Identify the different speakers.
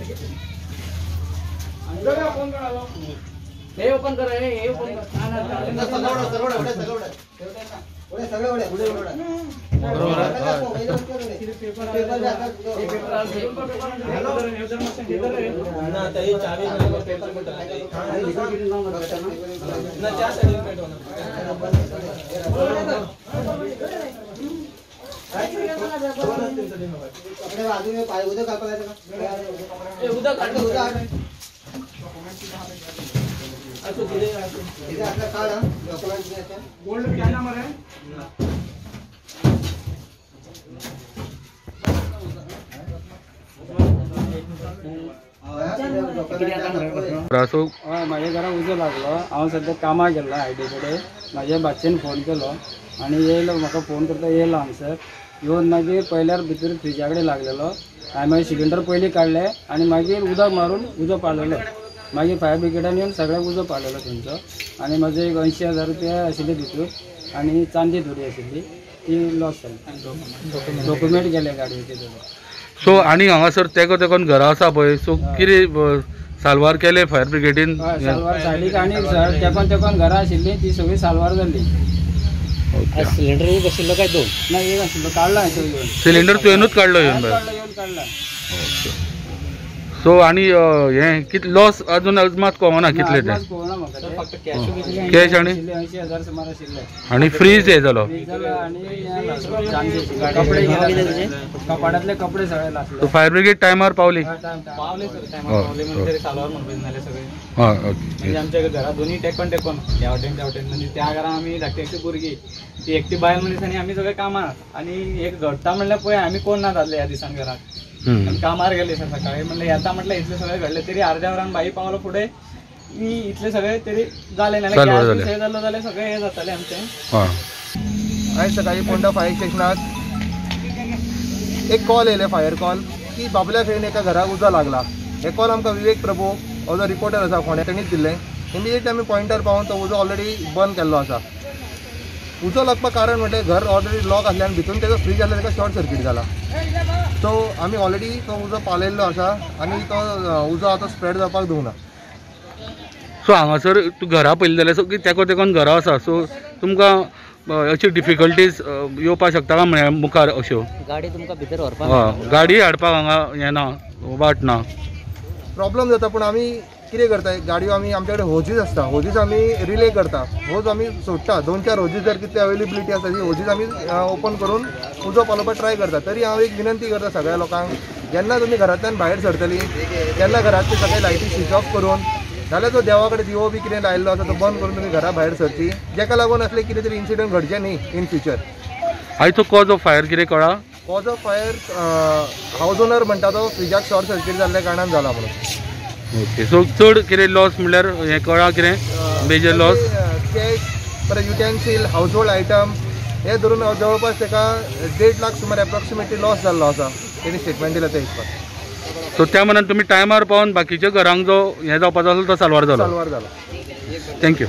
Speaker 1: हे open कर, हे open कर. माझ्या घरा उजो लागलो. हांव सध्या कामाक गेल्लो आयडी कडेन. माझ्या बाचेन फोन केलो आनी येयलो, म्हाका फोन करता येयलो हांगसर. येवन मागीर पयल्यार भितर फ्रिजा कडेन लागलेलो. हांवें मागीर सिलिंडर पयलीं काडले आनी मागीर उदक मारून उजो पाळलेलो. मागीर फायर ब्रिगेडान येवन सगळ्याक उजो पाळलेलो तेंचो. आनी म्हाजो एक 80,000 रुपया आशिल्ले भितर आनी चांदी थोडी आशिल्ली ती लॉस जाली. डॉक्युमेंट गेले गाडयेचे.
Speaker 2: सो आनी हांगासर तेको तेकोन घरां आसा पळय, सो कितें साल्वार केले फायर ब्रिगेडीन?
Speaker 1: साल्वार सायडीक आनी तेकोन तेकोन घरां आशिल्ली ती सगळी साल्वार जाल्ली. सिलिंडर एक आशिल्लो काय दोन? ना एक आशिल्लो, काडला हांवें येवन.
Speaker 2: सिलिंडर तुवेंनूच काडलो येवन भायर?
Speaker 1: येवन काडला.
Speaker 2: सो आनी हें कितले लॉस अजून अजमात कळना कितले ते? कॅश आनी
Speaker 1: 80,000 सुमार आशिल्ले.
Speaker 2: आनी फ्रीज हे जालो?
Speaker 1: कपाटातले कपडे सगळे लागले.
Speaker 2: सो फायर ब्रिगेड टायमार पावली?
Speaker 1: आमच्या घरा दोन्ही टेकोन टेकोन ह्या वाटेन त्या वाटेन, म्हणजे त्या घरा आमी धाकटी एकटी भुरगीं, ती एकटी बायल मनीस आनी आमी सगळे कामाक. आनी एक घडटा म्हणल्यार पळय आमी कोण ना जाल्ले ह्या दिसान घराक. कामार गेले सकाळी, म्हणलं येता म्हटलं इतले सगळे घडले. तरी अर्ध्या वरान बाई पावलो फुडें. मी इतले सगळे तरी जाले ना, जालो जाल्यार सगळे हे जाताले आमचे.
Speaker 3: आयज सकाळी पोंडा फायर स्टेशनाक एक कॉल येयले, फायर कॉल, की बाबल्या फेन एका घराक उजो लागला. हे कॉल आमकां विवेक प्रभू हो जो रिपोर्टर आसा फोंड्या तेणीच दिल्ले. इमिडिएटली आमी पॉइंटार पावून तो उजो ऑलरेडी बंद केल्लो आसा. उजो लागपाक कारण म्हणजे घर ऑलरेडी लॉक आसले आनी भितून तेजो फ्रीज आसले तेका शॉर्ट सर्कीट जाला. सो आमी ऑलरेडी तो उजो पालयल्लो आसा आनी तो उजो आतां स्प्रेड जावपाक दिवना.
Speaker 2: सो हांगासर तूं घरा पयली जाल्यार सगळीं तेको तेकोन घरां आसा, सो तुमकां अशी डिफिकल्टीज येवपाक शकता काय म्हळ्यार मुखार अश्यो?
Speaker 1: गाडी तुमकां भितर व्हरपाक,
Speaker 2: गाडी हाडपाक हांगा हें ना, वाट ना?
Speaker 3: प्रॉब्लम जाता, पूण आमी कितें करता, गाडयो आमी आमचे कडेन होजीस आसता, होजीस आमी रिले करता. होज आमी सोडटा, 2-4 होजीस जर कितें अवेलेबिलिटी आसा ती होजीस आमी ओपन करून उजो पालोवपाक ट्राय करता. तरी हांव एक विनंती करता सगळ्या लोकांक, जेन्ना तुमी घरांतल्यान भायर सरतली तेन्ना घरांतली सगळे लायटी स्विच ऑफ करून, नाल्यार तो देवा कडेन दिवो बी कितें लायल्लो आसा तो बंद करून तुमी घरा भायर सरची, जेका लागून असले कितें तरी इन्सिडंट घडचे न्ही इन फ्युचर.
Speaker 2: आयचो कॉज ऑफ फायर कितें कळ्ळा?
Speaker 3: कॉज ऑफ फायर हावज ओनर म्हणटा तो फ्रिजाक शॉर्ट सर्कीट जाल्ल्या कारणान जाला म्हणून.
Speaker 2: ओके, सो चड कितें लॉस म्हणल्यार हें कळ्ळा कितें मेजर लॉस?
Speaker 3: कॅश, परत युटेन्सील, हावज होल्ड आयटम हे धरून जवळपास ताका 1.5 लाख सुमार एप्रॉक्सिमेटली लॉस जाल्लो आसा. तेणी स्टेटमेंट दिला त्या हिशोबान.
Speaker 2: सो त्या मनान तुमी टायमार पावन बाकीच्या घरांक जो हें जावपाचो आसलो तो साल्वार जालो?
Speaker 3: साल्वार जालो.
Speaker 2: थँक्यू.